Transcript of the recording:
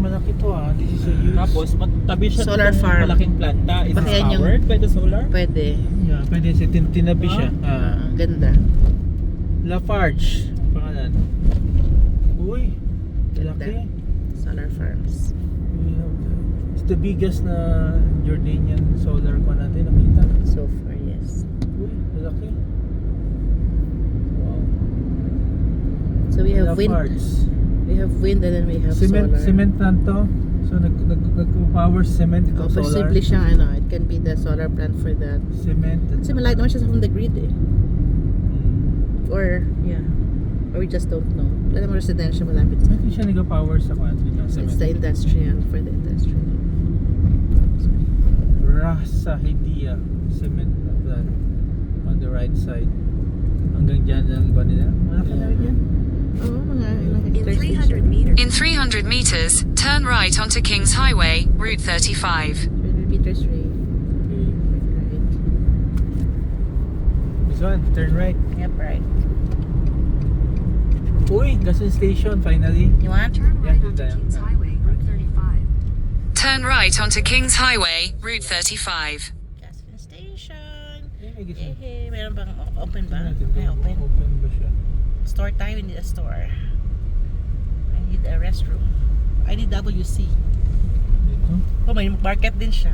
malaki to This is a huge. Tapos magtabi siya Solar ng farm. malaking planta. Is Baka it yan yung- powered by the solar? Pwede. Yeah, pwede tinabi siya. Ang ganda. Farge. Pangalan. Uy, Ganda. laki. Solar farms. It's the biggest na Jordanian solar ko natin nakita. So far, yes. Uy, laki. Wow. So we have wind. Farge. We have wind and then we have Cement, solar. cement plant to. So nag-power cement itong solar. Possibly siya, it can be the solar plant for that. Cement. Kasi malaki naman siya from the grid Or, yeah. Or we just don't know. Wala namang residential malapit sa. Hindi siya nag-power sa kwan. It's the industrial, for the industrial. Rasa Hidia cement plant on the right side. Hanggang dyan ang kwan nila. Malaki na rin yan. Oo, mga ilang In hectares 300 din siya. meters. In 300 meters, turn right onto Kings Highway, Route 35. 300 meters right. Right. This one, turn right. Yep, right. Uy, gas station finally. You want? Turn right Yeah, onto yeah. Kings Highway, Route 35. Turn right onto Kings Highway, Route 35. Gas station. May gas station. Hey, meron bang open ba? Tingnan natin May kung open. Open ba siya? Store time, we need a store. I need a restroom. I need WC. Dito. Oh, may market din siya.